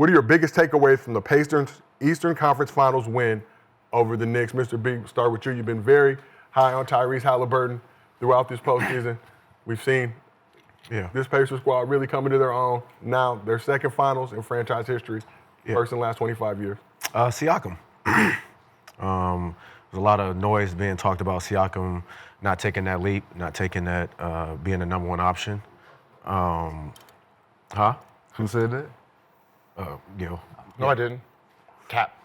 what are your biggest takeaways from the Pacers Eastern Conference Finals win over the Knicks? Mr. B, we'll start with you. You've been very high on Tyrese Haliburton throughout this postseason. We've seen this Pacers squad really coming to their own. Now, their second finals in franchise history, first in the last 25 years. Siakam. There's a lot of noise being talked about Siakam not taking that leap, not taking that, being the number one option. Who said that? Gil. No, I didn't. Cap.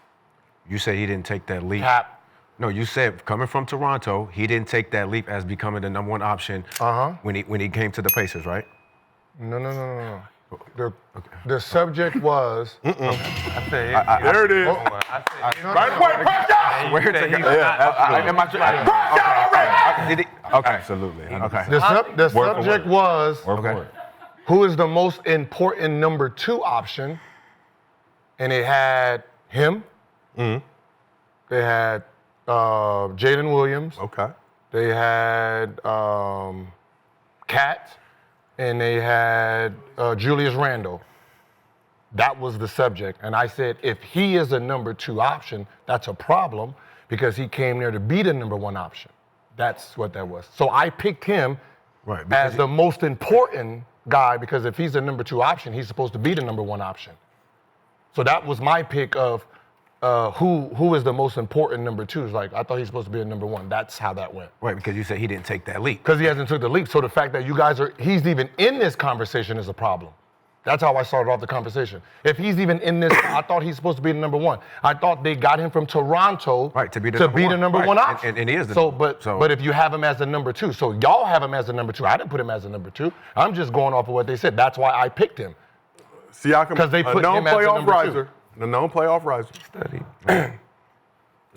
You said he didn't take that leap. Cap. No, you said coming from Toronto, he didn't take that leap as becoming the number one option when he came to the Pacers, right? No. The subject was. There it is. Right away, press down! Where did he? Okay. Absolutely. Okay. The subject was Okay. who is the most important number 2 option, and it had him. They had Jaden Williams. Okay. They had Kat, and they had Julius Randle. That was the subject. And I said, if he is a number 2 option, that's a problem because he came there to be the number 1 option. That's what that was. So I picked him as the most important guy because if he's the number 2 option, he's supposed to be the number 1 option. So that was my pick of who is the most important number 2. It's like, I thought he's supposed to be a number 1. That's how that went. Right, because you said he didn't take that leap. Because he hasn't took the leap. So the fact that he's even in this conversation is a problem. That's how I started off the conversation. If he's even in this, I thought he's supposed to be the number 1. I thought they got him from Toronto to be the number one option. And he is but if you have him as the number 2, so y'all have him as the number 2. I didn't put him as the number 2. I'm just going off of what they said. That's why I picked him. Siakam, because they put a known him as the playoff number riser. 2. The known playoff riser. Study.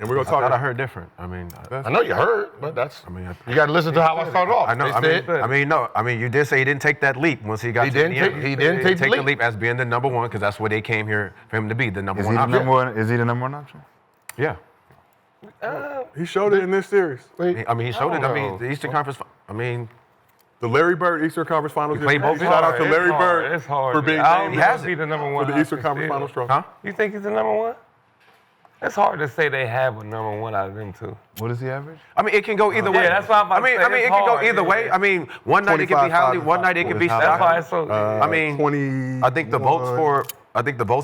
And we're gonna talk. I heard different. I mean, I know you heard, but that's. I mean, you got to listen to how I started off. I know. You did say he didn't take that leap once he got. He didn't take the leap as being the number 1 because that's what they came here for him to be, the number 1 option. Is he the number 1 option? Yeah. He showed it in this series. He showed it. I mean, the Eastern Conference. I mean. The Larry Bird Eastern Conference Finals. Shout out to Larry Bird it's hard, for being named the number 1 for the Eastern Conference Finals trophy. Huh? You think he's the number 1? It's hard to say they have a number 1 out of them 2. What is he average? I mean, it can go either way. Yeah, that's what I'm about to say. I mean, it can go either way. I mean, one night it could be Howley, one night it could be That's why Siakam. it's so. I mean, I think the votes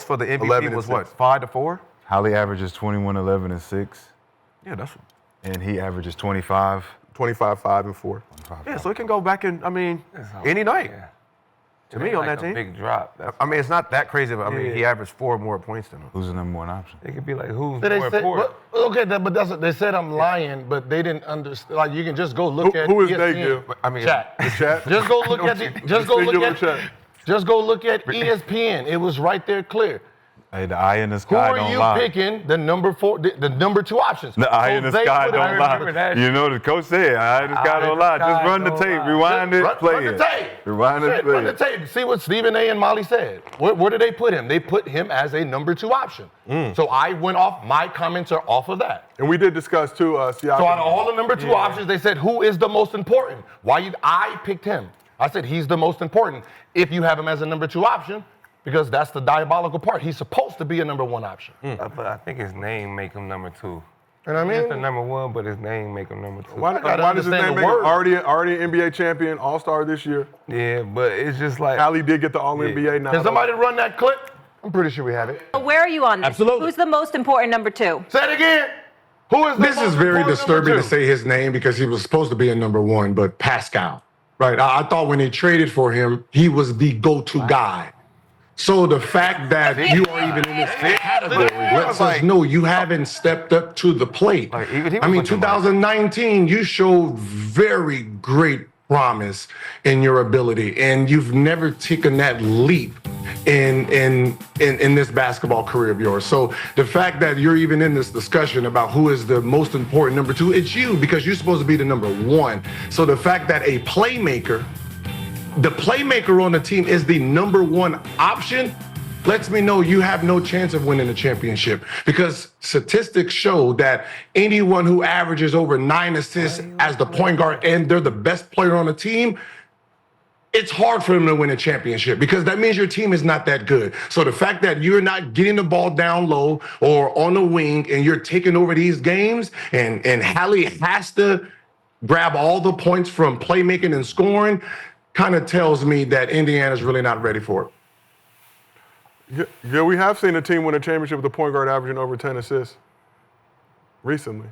for the MVP was what, 5-4? Howley averages 21, 11, and 6. Yeah, that's. And he averages 25. 25, 5, and 4. Yeah, so it can go back and, I mean, any night. Yeah. To me, on like that team. Big drop. I mean, it's not that crazy, but I mean, he averaged 4 more points than him. Who's the number 1 option? It could be like who's They more said, important. but that's what they said. I'm lying, but they didn't understand. Like you can just go look at who is ESPN. they, Gil? I mean, Chat. Chat. Just go look at just go look at ESPN. It was right there clear. Hey, the eye in the Who sky are don't you lie. picking? The number 4, the number 2 options. The eye in the sky put don't him- lie. You know the coach said, eye in the sky don't lie. Just run the tape, rewind it, play run it. the tape. Rewind it, Shit, play run the it. tape. See what Stephen A. and Molly said. Where did they put him? They put him as a number 2 option. So I went off, my comments are off of that. And we did discuss too, Siakam. So out of all the number 2 options, they said, who is the most important? I picked him. I said, he's the most important if you have him as a number 2 option, because that's the diabolical part. He's supposed to be a number 1 option. But I think his name make him number 2. You know what I He's mean? the number 1, but his name make him number 2. Why does his name make him already an NBA champion, All-Star this year? Yeah, but it's just like. Allie did get the All-NBA now. Can somebody run that clip? I'm pretty sure we have it. Where are you on this? Absolutely. Who's the most important number 2? Say it again. Who is the This most is very important disturbing number to 2? say his name because he was supposed to be a number 1, but Pascal, right? I thought when they traded for him, he was the go-to guy. So the fact that you are even in this category lets us know you haven't stepped up to the plate. I mean, 2019, you showed very great promise in your ability, and you've never taken that leap in this basketball career of yours. So the fact that you're even in this discussion about who is the most important number 2, it's you, because you're supposed to be the number 1. So the fact that the playmaker on the team is the number 1 option lets me know you have no chance of winning the championship, because statistics show that anyone who averages over 9 assists as the point guard and they're the best player on the team, it's hard for him to win a championship because that means your team is not that good. So the fact that you're not getting the ball down low or on the wing and you're taking over these games and Hallie has to grab all the points from playmaking and scoring kind of tells me that Indiana's really not ready for it. Yeah, we have seen a team win a championship with a point guard averaging over 10 assists recently.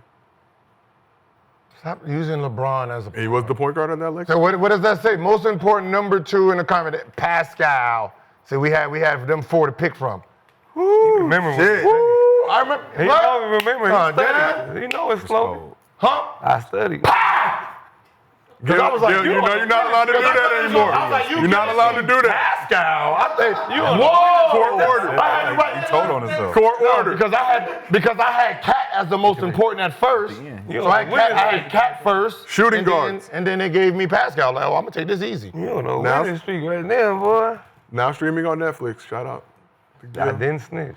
Stop using LeBron as a. He was the point guard in that election. So what does that say? Most important number 2 in the comment, Pascal. So we have them 4 to pick from. Remember when? Woo, I remember. He don't remember. Oh, He studied. He know it's slow. Huh? I studied. Gil, I was like, you know you're not allowed to do that anymore. I was like, you're not allowed to do that. Pascal. I think Court order. He told on himself. Court order. because I had Cat as the most important at first. So I had Cat first. Shooting and then- guards. and then they gave me Pascal. Like, oh, I'm gonna take this easy. You don't know Now- winning streak right now, boy. Now streaming on Netflix. Shout out. to I Gil. didn't snitch.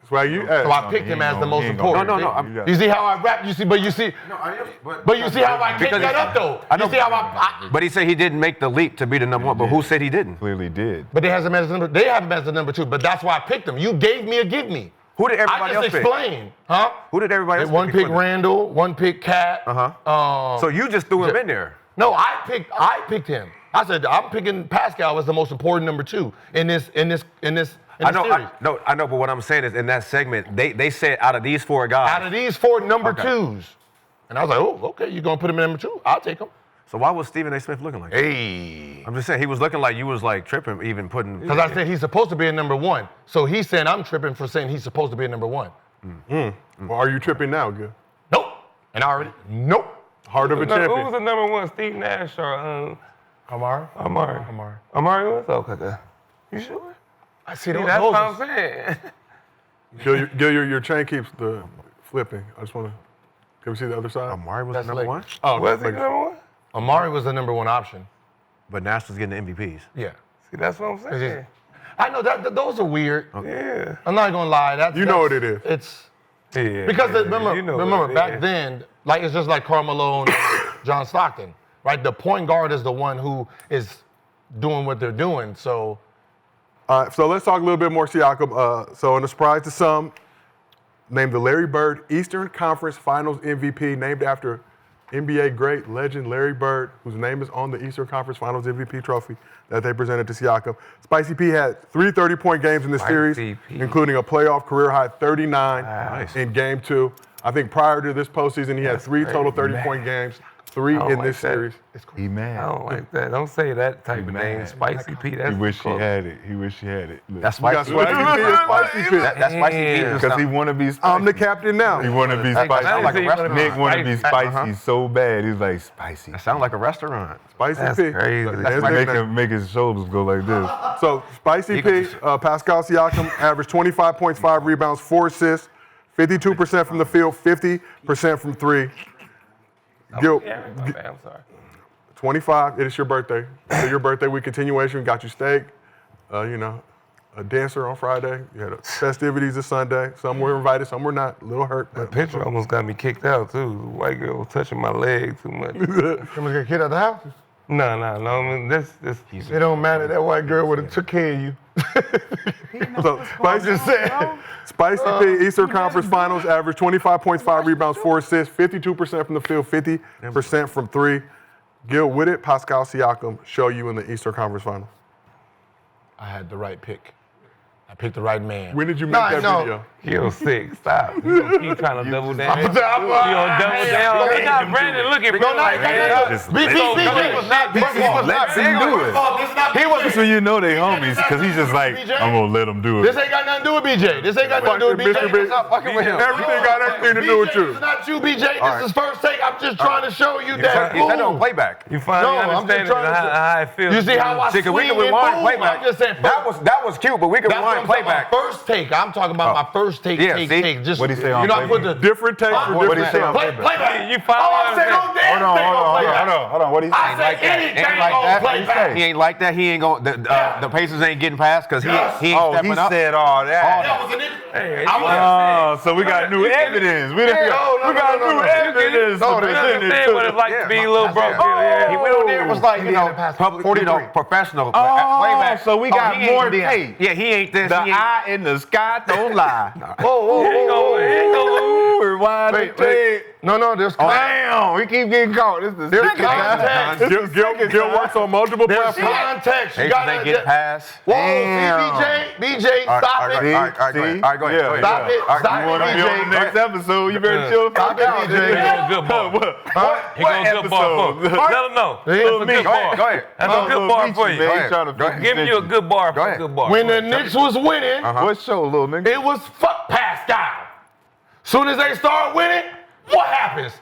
Swag, you So I picked him as the most important. No. You see how I rap? You see how I picked Because that up though? I know- You see how I But he said he didn't make the leap to be the number 1. But who said he didn't? Clearly did. But they have him as number. They have him as the number 2. But that's why I picked him. You gave me a give me. Who did everybody I else just pick? explained, huh? Who did everybody else One pick? pick before that? Randall, one pick Cat. So you just threw him in there. No, I picked him. I said I'm picking Pascal as the most important number 2 in this series. I know, but what I'm saying is in that segment, they said out of these 4 guys. Out of these 4 number Okay. 2s, and I was like, oh, okay, you're gonna put him in number 2? I'll take him. So why was Stephen A. Smith looking like that? Hey. I'm just saying, he was looking like you was like tripping, even putting. Because I said he's supposed to be a number 1. So he's saying I'm tripping for saying he's supposed to be a number 1. Well, are you tripping now, Gil? Nope. And I already, nope. Heart of a Who was champion. the number 1? Steve Nash or Amari? Amari? Amari was? Okay. You sure? I see See, those. that's what I'm saying. Gil, your chain keeps the flipping. I just want to. Can we see the other side? Amari was That's the number like- 1, Oh, Was he like- number 1? Amari was the number 1 option. but Nash was getting the MVPs. Yeah. See, that's what I'm It's saying. just- I know that those are weird. Yeah. I'm not gonna lie. You know what it is. It's Yeah. because yeah, remember, you know remember what it back is. then, like it's just like Carmelo and John Stockton, right? The point guard is the one who is doing what they're doing. So All right, so let's talk a little bit more Siakam. So in a surprise to some, named the Larry Bird Eastern Conference Finals MVP, named after NBA great legend Larry Bird, whose name is on the Eastern Conference Finals MVP trophy that they presented to Siakam. Spicy P had 3 30-point games in this series, Spicy P. including a playoff career high 39 Nice. in Game 2. I think prior to this postseason, he had 3 total 30-point games, 3 I don't in like this that. series. He mad. I don't like that. Don't say that type of name. Spicy P. That's He wish he close. had it. He wish he had it. Look. That's You got spicy. Spicy P and Spicy P. That's spicy. Yeah. Because he want to be spicy. I'm the captain now. He want to be That spicy. sound like a restaurant. Nick want to be Spicy. spicy so bad. He's like, spicy. That sounds like a restaurant. Spicy That's P. crazy. That's That's his Make nickname. him make his shoulders go like this. So Spicy P, Pascal Siakam averaged 25 points, 5 rebounds, 4 assists, 52% from the field, 50% from 3. Gil, Yeah, my bad, I'm sorry. 25. It is your birthday. So your birthday week continuation. Got you steak. A dancer on Friday. You had festivities this Sunday. Some were invited, some were not. A little hurt, That but picture almost got me kicked out too. The white girl was touching my leg too much. someone's gonna get out of the house. No. I mean, this. It don't matter. That white girl would have took care of you. so Spicy P, Eastern Conference Finals, averaged 25 points, 5 rebounds, 4 assists, 52% from the field, 50% from 3. Gil, what did Pascal Siakam show you in the Eastern Conference Finals? I had the right pick. I picked the right man. When did you make that video? You're sick. Stop. You gonna keep trying to double down. You gonna double down. Look at Brandon. Look at Brandon. Like, Let him do it. That's when you know they homies, because he's just like, I'm going to let him do This it. ain't got nothing to do with BJ. This ain't got nothing to do with BJ. Mr. Big. Stop fucking with him. Everything got everything to do with BJ, you. this is not you, BJ. This is First Take. I'm just trying to show you that. You said it on boom. playback. You finally No, I'm just understand trying to- how it feels. You see how I See, 'cause we swing can and rewind boom? playback. I'm just saying. That was cute, but we can That's rewind talking about Playback. First take. I'm talking about my first take. Yeah, take. Just What'd he say on you know, I put the Different takes for What'd he different say on shows. Playback? Playback. You follow Oh, I said no damn Hold thing on Playback. on. What he say? I said anything on Playback. He ain't like that. He ain't going. The Pacers ain't getting past because he ain't He stepping up. said all that. That was an Hey, So we got new evidence. We got new evidence. You understand what it's like to be a little broke. He went on there and was like, professional. Playback. So we got he ain't more this. tape. Yeah, he ain't this. The He ain't. eye in the sky don't lie. He ain't gonna Rewind the tape. No, there's Damn, we keep getting caught. This is the second time. context. Gil works on multiple There's platforms. context. You Pacers gotta ain't getting past. Whoa, Damn. BJ, stop it. All right, go ahead. Stop it. Stop You want to be on the it, next episode? You better chill the fuck it, out. BJ. He going good bar. He going good bar for you. Let him know. That's a good bar. Go ahead. That's a good bar for you. Give you a good bar for a good bar. When the Knicks was winning, What show, little nigga? it was fuck Pascal. Soon as they start winning, what happens?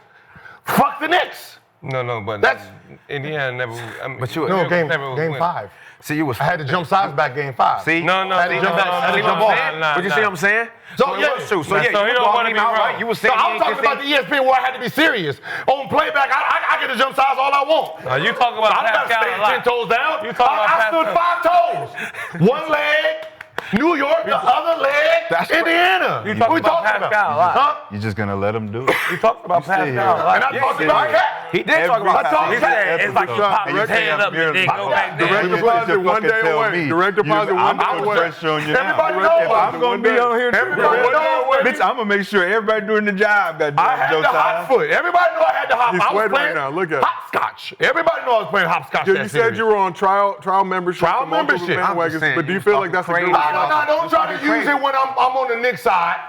Fuck the Knicks. No, but That's- Indiana never. I mean, But you- No, never game win. 5. See, you was. I had to jump sides back game 5. See? No. Had to jump back. Had to jump off. But you see what I'm saying? So, yeah. it was true. So Now, yeah, so you he don't dogging wanna him be out, wrong. right? You was So saying he I'm ain't talking about the ESPN where I had to be serious. On Playback, I get to jump sides all I want. You talking about I'm not Pascal a staying 10 lot. toes down. You talking about I stood 5 toes. One leg, New York, the other leg, Indiana. You talking about Pascal a lot. Huh? You just gonna let him do it? You talked about sit here. Pascal a lot. And I talked about Cat. He did talk about Every that. He said it's like he popped his hand up and then go back Direct down. deposit one day away. Direct deposit one day I'm away. pressure on you now. Everybody knows. If I'm gonna be on here, Everybody knows. bitch, I'm gonna make sure everybody doing the job got I had Joe the hot side. foot. Everybody knew I had the hop. He's I was sweating right playing now. Look at it. hopscotch. Everybody knew I was playing hopscotch. Gil, that you said series. you were on trial membership. Trial for multiple membership. I'm bandwagons, just saying, but do you you feel talking like that's a good crazy. result? Don't try to use it when I'm on the Knicks side.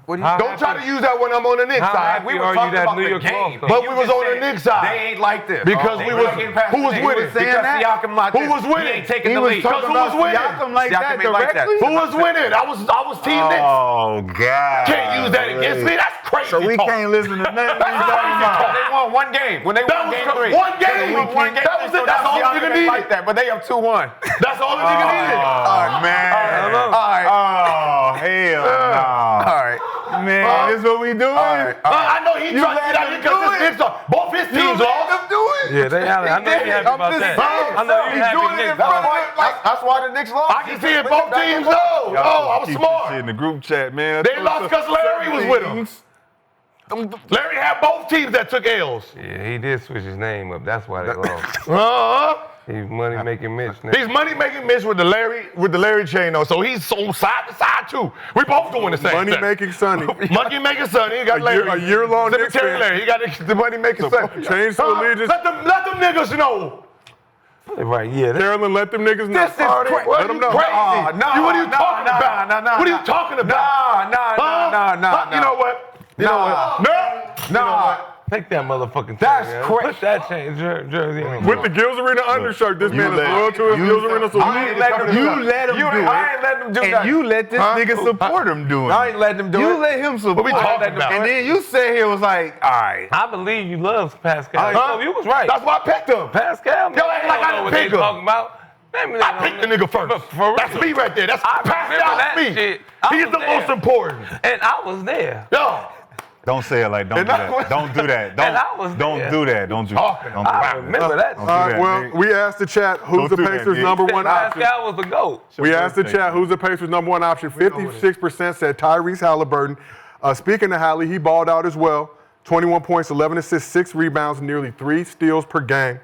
Don't try to use that when I'm on the Knicks How side. happy are you that New York game. lost? But we was on the Knicks side. They ain't like this. Because They we really was- getting past who the was thing. winning? Because Saying that? Siakam like Who this. was winning? He ain't taking He the was lead. talking Who about was winning? Siakam like Siakam that ain't like that. directly? Who was winning? I was Team Knicks. Oh God! Can't use that against me. That's crazy. So we talk. can't listen to nothing he's talking about. They won one game. When they That won was game the 3. one game. They won one game. That was it. So That's all the Siakam nigga ain't needed. like that, but they up 2-1. That's all the nigga needed. Oh man! All right. Oh hell no! All right. Man, this what we doing? I know he tried to get out here because his Knicks are both his teams lost. do it. Yeah, they have. I know you happy about that. I know you happy Knicks. That's why the Knicks lost. I can see it both teams though. Oh, I was Keep this shit smart. in the group chat, man. They lost because Larry was with them. Larry had both teams that took L's. Yeah, he did switch his name up. That's why they lost. He's money making Mitch now. He's money making Mitch with the Larry chain though, so he's on side to side too. We both doing the same Money thing. making Sonny. Money making Sonny. He got Larry. A year-long Knicks Cemetery fan. Larry. He got the money making Sonny. Change to allegiance. Let them niggas know. Right, yeah. Carolyn, let them niggas know. This is crazy. Let them know. Crazy. no, What are you no, talking no, about? no, no, What are no. you talking about? No. You know what? You know what? No. Take that motherfucking That's man. crazy. Put that change jersey on. With the Gills Arena undershirt, this man is let- loyal to his you- Gills Arena. So I ain't letting him You do it. let him do it. I ain't letting him do And nothing. you let this nigga support him doing I it. ain't letting him do it. You let him support we talking him. about? And then you sat here was like, all right. I believe you love Pascal. So you was right. That's why I picked him. Pascal, man, Y'all act like I don't know didn't what they pick him. talking about. I picked the nigga first. For real. That's me right there. That's I remember Pascal that me. shit. I He's was the there. most important. And I was there. Yo. Don't say it like, don't do that. Don't do that. And I was Don't there. do that. Don't do that. Don't do I that. remember that. Don't all do right, that, well, nigga. we asked the chat who's the Don't do that, Pacers' nigga. number one option. Pascal was the GOAT. We asked the chat who's the Pacers' number one option. 56% said Tyrese Haliburton. Speaking of Hallie, he balled out as well. 21 points, 11 assists, 6 rebounds, nearly 3 steals per game.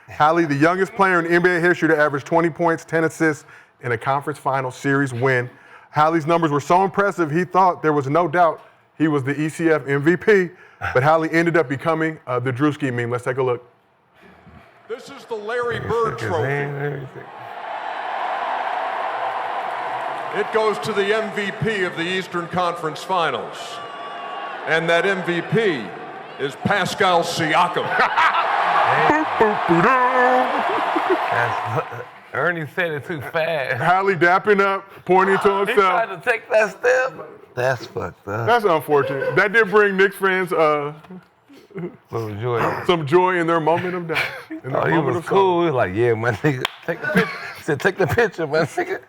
Hallie, the youngest player in NBA history to average 20 points, 10 assists in a conference final series win. Hallie's numbers were so impressive, he thought there was no doubt he was the ECF MVP, but Hallie ended up becoming the Drewski meme. Let's take a look. This is the Larry Bird His Trophy. hand and everything. It goes to the MVP of the Eastern Conference Finals. And that MVP is Pascal Siakam. Ernie said it too fast. Hallie dapping up, pointing to He tried himself. to take that step. That's fucked up. That's unfortunate. That did bring Knicks fans Little Joy. some joy in their moment of doubt. In their Oh, he moment was of cool. He was like, yeah, my nigga, take the picture. He said, take the picture, my nigga.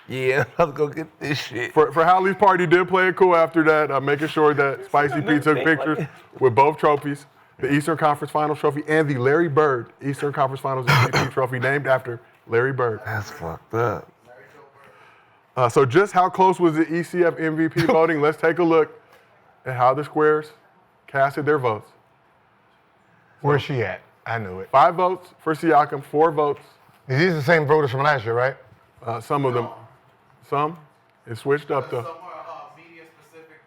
Yeah, let's go get this shit. For Hallie's part, he did play it cool after that, making sure that Spicy P took pictures with both trophies, the Eastern Conference Finals trophy and the Larry Bird Eastern Conference Finals MVP trophy named after Larry Bird. That's fucked up. So just how close was the ECF MVP voting? Let's take a look at how the Squares casted their votes. Where's she at? I knew it. 5 votes for Siakam, 4 votes. These are the same voters from last year, right? Some of them. Some. It switched up though. Some are media-specific,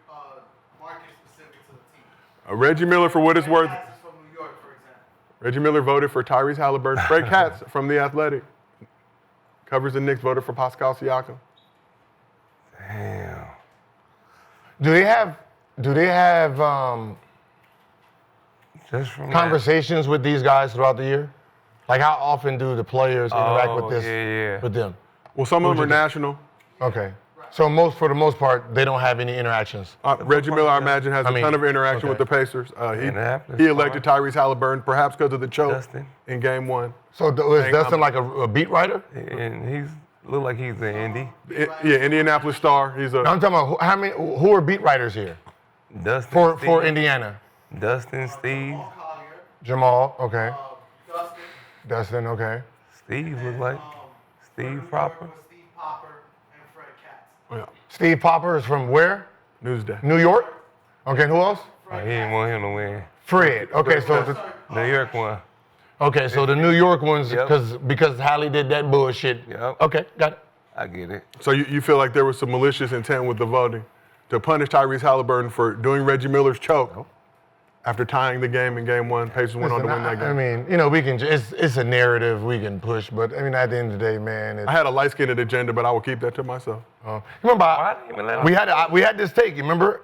market-specific to the team. Reggie Miller, for what it's worth. Katz is from New York, for example. Reggie Miller voted for Tyrese Haliburton. Fred Katz from The Athletic. Covers the Knicks, voted for Pascal Siakam. Damn. Do they have Just from conversations with these guys throughout the year? Like how often do the players interact with this with them? Well, some of them are national. Okay. So for the most part, they don't have any interactions. Reggie Miller, I imagine, has a mean, ton of interaction with the Pacers. He elected Tyrese Haliburton, perhaps because of the choke Dustin. in Game 1. So is Dustin like a beat writer? And he's look like he's in Indy. Yeah, Indianapolis Star. He's a. I'm talking about who are beat writers here Dustin. for Steve, Indiana? Dustin, Steve. Jamal, okay. Dustin. Dustin, okay. Steve look like Steve Proper. Steve Popper and Fred Katz. Yeah. Steve Popper is from where? Newsday. New York? Okay, and who else? Oh, he didn't want him to win. Fred. Okay, so New York won. so the New York ones Yep. because Hallie did that bullshit. Yep. Okay, got it. I get it. So you feel like there was some malicious intent with the voting to punish Tyrese Haliburton for doing Reggie Miller's choke after tying the game in Game 1. Pacers went on to win that game. I mean, we can. It's a narrative we can push, but I mean, at the end of the day, man. I had a light-skinned agenda, but I will keep that to myself. Remember, Why didn't even let him? we had this take. You remember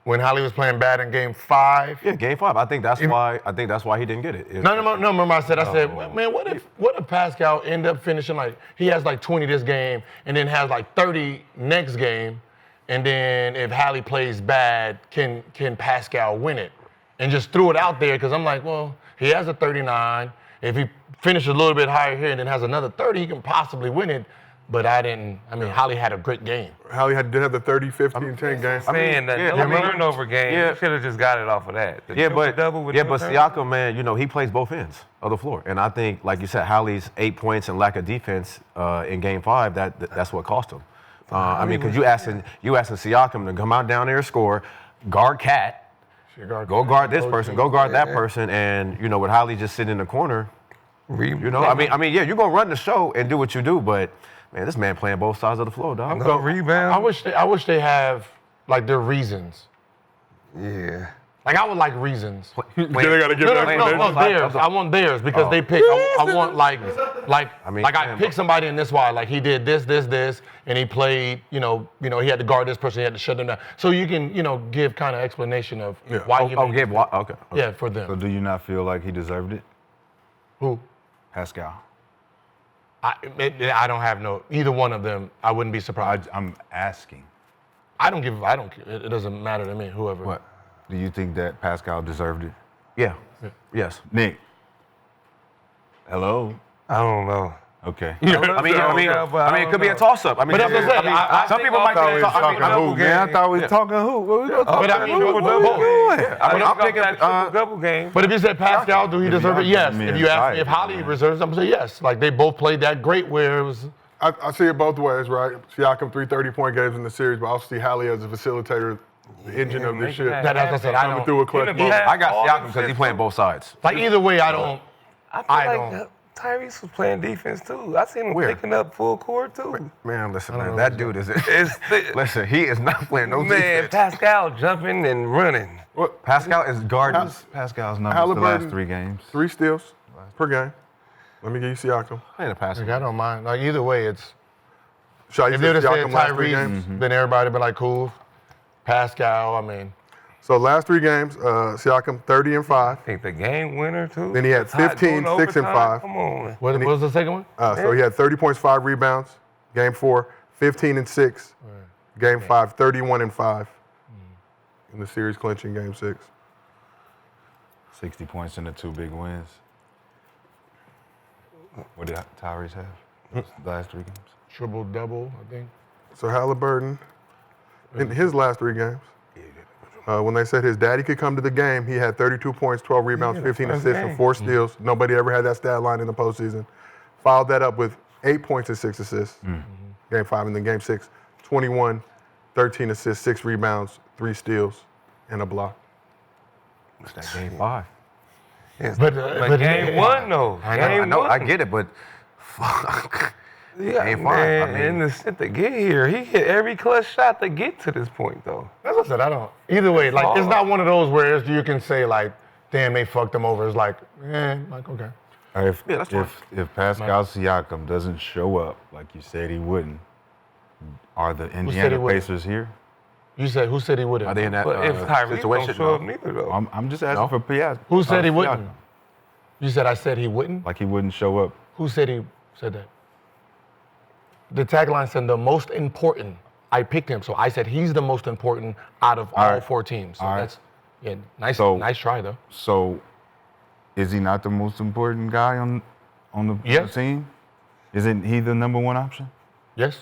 when Hallie was playing bad in Game 5? Yeah, Game 5. I think that's why he didn't get it. No. Remember, I said, man, what if Pascal end up finishing like he has like 20 this game and then has like 30 next game, and then if Hallie plays bad, can Pascal win it? And just threw it out there because I'm like, well, he has a 39. If he finishes a little bit higher here and then has another 30, he can possibly win it. But Hallie had a great game. Hallie did have the 30, 50, and 10 game. Saying that double turnover game, you should have just got it off of that. The triple-double with no turnover. Siakam, man, he plays both ends of the floor, and I think, like you said, Hallie's 8 points and lack of defense in Game 5, that's what cost him. Because you asking Siakam to come out down there and score, guard Cat, go guard this person, go guard that person, and with Hallie just sitting in the corner, you're gonna run the show and do what you do, but. Man, this man playing both sides of the floor, dog. No rebound. I wish they have like their reasons. Yeah. Like I would like reasons. They gotta give No, theirs. I want theirs because they pick. I want I pick somebody in this why. Like he did this, and he played. He had to guard this person. He had to shut them down. So you can give kind of explanation of why he. Okay. Yeah, for them. So do you not feel like he deserved it? Who? Pascal. I don't have either one of them. I wouldn't be surprised. I'm asking. I don't care. It doesn't matter to me. Whoever. What? Do you think that Pascal deserved it? Yeah. Yes. Nick. Hello. I don't know. Okay. It could be a toss-up. But that's what I'm saying. Some people might think talking hoop, man. I thought we was talking hoop. What we gonna talk But I mean, I'm picking triple-double game. But if you said Pascal, do he deserve it? Yes. me If you ask me inside, if Hallie deserves it, I'm gonna say yes. Like they both played that great where it was. I see it both ways, right? Siakam 3 30-point games in the series, but I also see Hallie as a facilitator, the engine of this shit. That's what I said. I Coming don't. through a clutch. I got Siakam because he's playing both sides. Like either way, I don't. I feel like Tyrese was playing defense too. I seen him picking up full court too. Man, listen, man, that dude is. Listen, he is not playing no Man, defense. Pascal jumping and running. What? Pascal is guarding. Pascal's numbers the last Haliburton, 3 games. 3 steals per game. Let me give you Siakam. Playing a Pascal. Like, I don't mind. Like either way, it's. Should I If use they'd have said Siakam last 3 games? Tyrese, then everybody be like, cool. Pascal, I mean. So last 3 games, Siakam 30 and 5. I think the game winner too. Then he had 15, 6 and 5. Come on. What was the second one? So he had 30 points, 5 rebounds. Game 4, 15 and 6. Game 5, 31 and 5. In the series clinching Game 6. 60 points in the 2 big wins. What did Tyrese have? The last 3 games? triple-double, I think. So Haliburton, in his last 3 games, when they said his daddy could come to the game, he had 32 points, 12 rebounds, 15 assists, and 4 steals. Nobody ever had that stat line in the postseason. Followed that up with 8 points and 6 assists. Game 5, and then Game 6, 21, 13 assists, 6 rebounds, 3 steals, and a block. It's that Game 5. But game 1, though. I know, I get it, but fuck. Yeah, Game 5. man, I mean, in the stint to get here, he hit every clutch shot to get to this point, though. That's what I said. I don't. Either way, like it's not one of those where you can say like, damn, they fucked him over. It's like, like okay. If that's fine. if Pascal Siakam doesn't show up like you said he wouldn't, are the said he Indiana wouldn't? Pacers here? You said who said he wouldn't? Are they in that But if Tyrese situation? don't show up neither, though. I'm just asking for Piazza. Who said he Siakam. wouldn't? You said I said he wouldn't. Like he wouldn't show up. Who said he said that? The tagline said the most important. I picked him, so I said he's the most important out of all right. 4 teams. So All right. that's nice. So- Nice try though. So, is he not the most important guy on the Yes. team? Isn't he the number 1 option? Yes.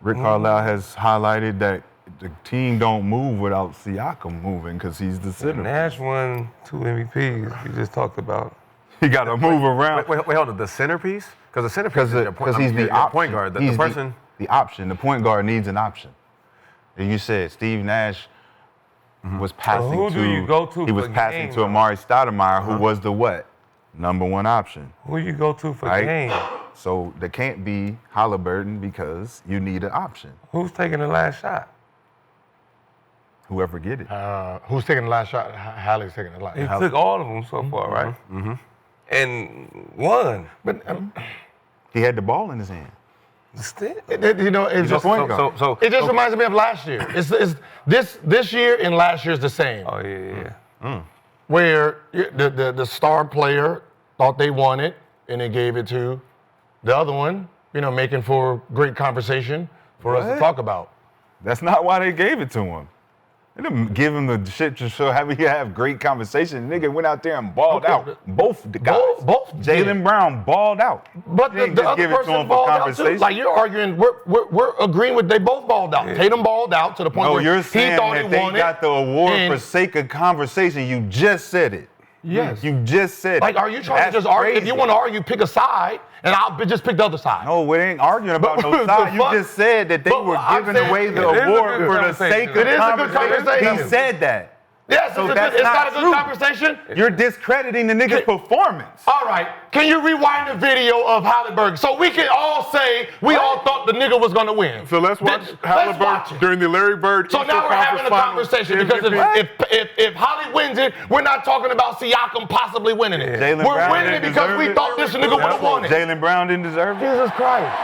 Rick Carlisle has highlighted that the team don't move without Siakam moving because he's the center. Nash won 2 MVPs. We just talked about. He got to move around. Wait, hold on. The centerpiece? Because the centerpiece is your Because he's the option. point guard. The He's person. The option. The point guard needs an option. And you said Steve Nash was passing who to. do you go to He was for passing game, to Amari Stoudemire, who was the what? Number 1 option. Who you go to for Right. game? So there can't be Haliburton because you need an option. Who's taking the last shot? Whoever get it. Who's taking the last shot? Hallie's taking the last. He took all of them so far, right? And won. But He had the ball in his hand. Still. it's just point guard. So it just reminds me of last year. It's this year and last year's the same. Oh, yeah. Where the star player thought they won it and they gave it to the other one, making for great conversation for us to What? talk about. That's not why they gave it to him. They didn't give him the shit to show how we could have great conversation. The nigga went out there and balled Okay, out. Both the guys. both Jalen did. Brown balled out. But You the ain't just other give it to person him for balled out too. conversation. Like you're arguing, we're agreeing with they both balled out. Tatum balled out to the point No, where you're he saying thought that he they won got it. the award and- for sake of conversation. You just said it. Yes. You just said it. Like, are you trying That's to just argue? If crazy. you want to argue, pick a side, and I'll just pick the other side. No, we ain't arguing about But no the side. You fuck? just said that they But were I'm giving saying away the it is a award good for the conversation. sake of It is a good conversation. He said that. Yes, So it's that's not not a good true. conversation. You're discrediting the nigga's performance. All right, can you rewind the video of Haliburton so we can all say we all thought the nigga was gonna win? So let's watch Let's Haliburton watch it. during the Larry Bird. So Eastern now we're having a Conference Finals conversation because MVP. if Holly wins it, we're not talking about Siakam possibly winning it. Jaylen We're Brown winning it didn't because deserve we it. thought this nigga would have won it. Jalen Brown didn't deserve it. Jesus Christ.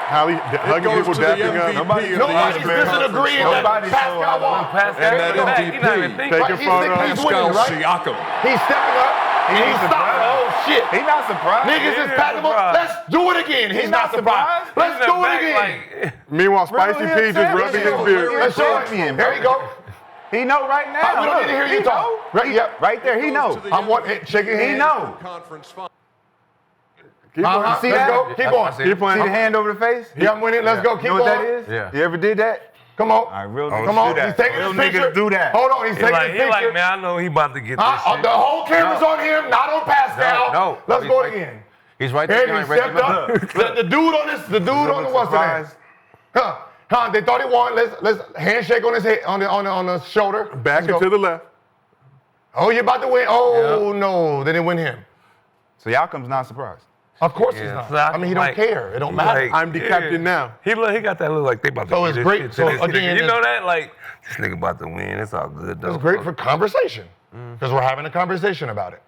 Holly It hugging goes people, to the dapping up. MVP Nobody- of the Nobody's Eastern Conference disagreeing that Nobody Pascal saw won. Pascal And that in the back. He not even MVP. thinking. Take a photo. He's winning, Pascal right? Siakam. He's stepping up and he's stopping. Oh shit. He not surprised. Niggas is patting him up. surprised. Let's do it again. He's not surprised. Let's He's in do the it back, again. Meanwhile, Spicy P just rubbing his beard. Let's show it. There you go. He know right now. We don't need to hear you talk. Right, yep. Right there, he know. I'm shaking He hands. know. Conference Finals. Keep going. See Let's that? go. Keep going. Keep See playing. the hand over the face? Yeah, I'm winning. Let's go. Keep You know what that going. is? Yeah. You ever did that? Come on. All right, real niggas Come on. do He's that. taking Real his picture. niggas do that. Hold on. He's He taking like, his he like, picture. man, I know he about to get this shit. The whole camera's on him, not on Pascal. No. Let's He's go right- again. He's right there. And he behind stepped up. Reggie The dude on this, the dude on the what's the name? Huh? They thought he won. Let's handshake on his head, on the shoulder. Back Let's and go. to the left. Oh, you're about to win. Oh no, they didn't win him. So Yakum's not surprised. Of course he's Yeah, not. so I I mean, he like- don't care. It don't matter. Like, I'm the captain now. He got that look like they about to So get it's this great. shit to So this again, nigga. You know it's- that? Like, this nigga about to win. It's all good, though. It's great for conversation because we're having a conversation about it.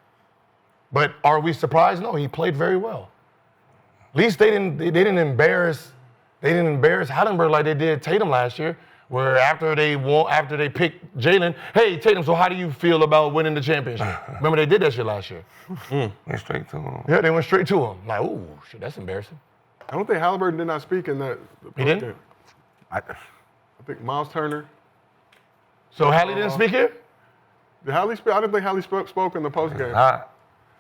But are we surprised? No, he played very well. At least they didn't embarrass Haliburton like they did Tatum last year, where after they picked Jalen, hey Tatum, so how do you feel about winning the championship? Remember they did that shit last year. Went straight to him. Yeah, they went straight to him. Like, ooh, shit, that's embarrassing. I don't think Haliburton did not speak in that. He didn't? I think Miles Turner. So Hallie didn't speak here? Did Hallie speak? I didn't think Hallie spoke in the postgame. Hot.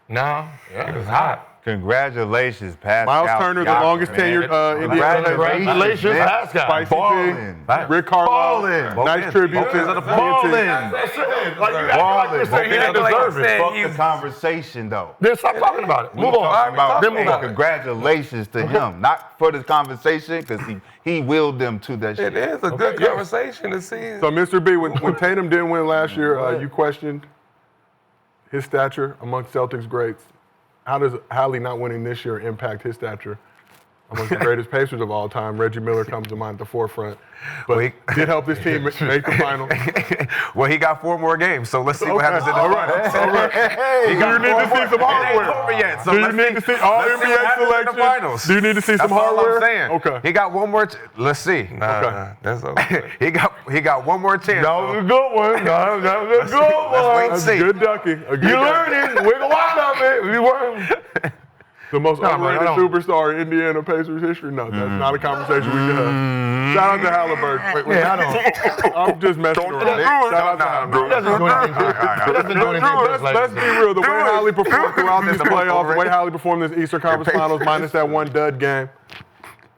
No. It was hot. Congratulations, Pascal. Miles Turner, the Siakam, longest man. tenured Indiana. Congratulations, man. Pascal. Spicy Ballin'. P, Rick Carlisle. Ballin'. Nice tribute Both to ends of the TNT. Ballin'. Like Ballin'. he didn't deserve it. Fuck the conversation, though. Then stop talking about it. Move Talking on. about Then move on. congratulations to him, not for the conversation, because he willed them to that shit. It is a good conversation to see. So, Mr. B, when Tatum didn't win last year, you questioned his stature amongst Celtics greats. How does Hallie not winning this year impact his stature amongst the greatest Pacers of all time? Reggie Miller comes to mind at the forefront. But he did help this team make the final. Well, he got 4 more games, so let's see what happens in the All right. finals. Do you need to see some hardware? It ain't over yet, so Do you let's need to see all let's see what NBA happens in the selections? finals. Do you need to see some That's all hardware? I'm saying. Okay. He got one more. Let's see. Nah, that's okay. He got one more chance. That was a good one. That was a good one. Let's wait and That's see. good ducking. A good You duck. learning. Wiggle out of it. You learning. The most man, underrated I don't- superstar in Indiana Pacers history? No, that's not a conversation we can have. Shout out to Haliburton. Yeah, I don't. I'm just messing around. Shout out to Haliburton. Doesn't do anything to it. Doesn't do anything to us. Let's be real. The way Hallie performed throughout these playoffs, the way Hallie performed in this Eastern Conference Finals, minus that one dud game,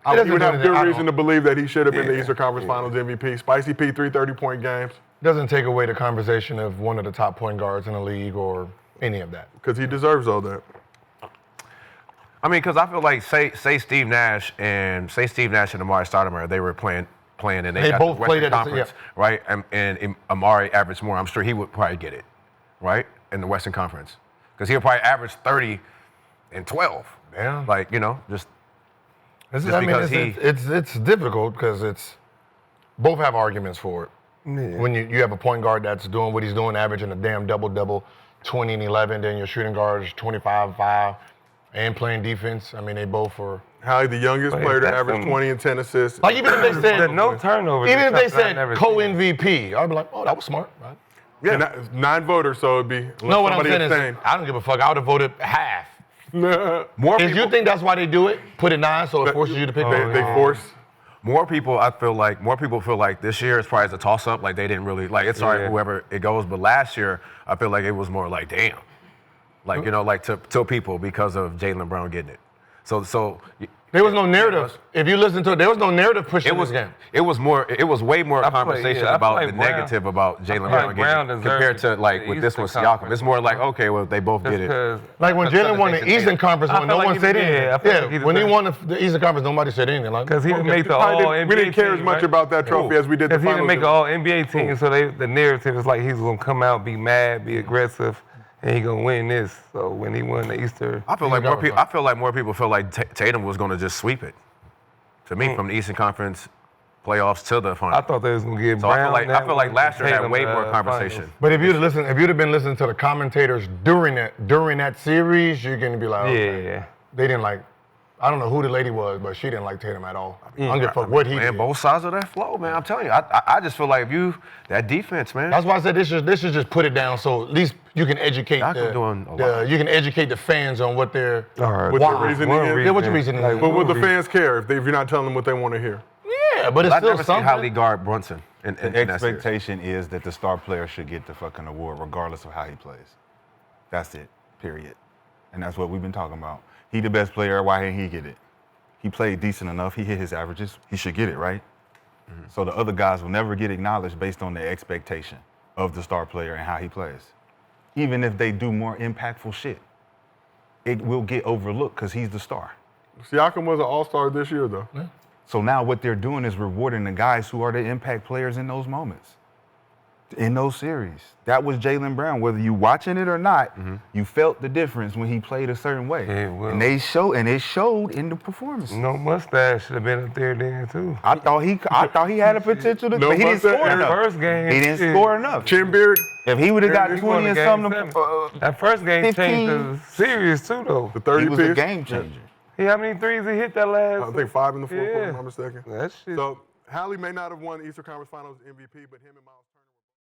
I doesn't would do have anything. good I reason don't. to believe that he should have been the Eastern Conference Finals MVP. Spicy P, 3 30-point games, Doesn't take away the conversation of one of the top point guards in the league or any of that. because he deserves all that. I mean, because I feel like say Steve Nash and Amari Stoudemire, they were playing and They got both the Western played at the- Conference, right? And Amari averaged more. I'm sure he would probably get it, right, in the Western Conference, because he would probably average 30 and 12. Yeah. Like just This is, Just I mean, because it's difficult because it's both have arguments for it. When you have a point guard that's doing what he's doing, averaging a damn double-double, 20 and 11, then your shooting guard is 25-5, and playing defense. I mean, they both are. Hallie, the youngest player to that's average some- 20 and 10 assists. Like even if they said The no turnover. even if they is something I said never seen. co-MVP, I'd be like, oh, that was smart. Right? Yeah. 9 voters, so it'd be No, what I'm somebody saying is, abstained. I don't give a fuck. I would have voted half. more If people. you think that's why they do it, put it 9 so it forces you to pick. They force. More people feel like this year is probably a toss-up. Like they didn't really like. It's all right, whoever it goes. But last year, I feel like it was more like, damn, like like to people because of Jaylen Brown getting it. So There was no narrative. If you listen to it, there was no narrative pushing it was this game. it was way more I feel like- conversation yeah, I feel about like the Brown- negative about Jaylen like Brown Brown getting it deserves compared to the like with this one Eastern Siakam. Conference. It's more like okay, well they both get it. Because Like when Jalen won the Consolidation Eastern game. Conference, I when feel no like one he said did- anything. yeah, I feel Yeah, like he when he deserved- won the Eastern Conference, nobody said anything. Like, he didn't make the Probably all didn't- NBA we didn't care as team, much right? about that trophy as we did the Because he didn't finals. make an all NBA team, so the narrative is like he's gonna come out, be mad, be aggressive, and he gonna win this. So when he won the Eastern, I feel like more people feel like Tatum was going to just sweep it. To me, from the Eastern Conference playoffs to the I final. thought they was gonna get So I Brown. feel like that last year had Tatum, way more finals. conversation. but if you'd have been listening to the commentators during that series, you're gonna be like, okay. Yeah. They didn't like. I don't know who the lady was, but she didn't like Tatum at all. I don't give a fuck what he Man, did. both sides of that flow, man. I'm telling you, I just feel like that defense, man. That's why I said this should just put it down so at least you can educate Siakam doing a lot. you can educate the fans on what they're What why. the reasoning is. Yeah, what your reasoning is. But would the fans care if you're not telling them what they want to hear? Yeah, but it's I still never seen something. Hallie guard Brunson in The that series. expectation is that the star player should get the fucking award regardless of how he plays. That's it, period. And that's what we've been talking about. He the best player, why didn't he get it? He played decent enough, he hit his averages, he should get it, right? So the other guys will never get acknowledged based on the expectation of the star player and how he plays. Even if they do more impactful shit, it will get overlooked because he's the star. Siakam was an all-star this year, though. So now what they're doing is rewarding the guys who are the impact players in those moments, in those series. That was Jaylen Brown. Whether you watching it or not, you felt the difference when he played a certain way. Yeah, well. And it showed in the performance. No mustache should have been up there then too. I thought he had a potential to, No but he didn't mustache. score enough. First game, He didn't shit. score enough. Chin beard, If he would have got He 20 won and game something, 7. That first game 15. changed the series too, though. the 30 he was a piece. game changer. How many threes he hit that last? I think 5 in the fourth quarter, if Yeah. I'm not mistaken. That shit. So Hallie may not have won Eastern Conference Finals MVP, but him and Miles Turner.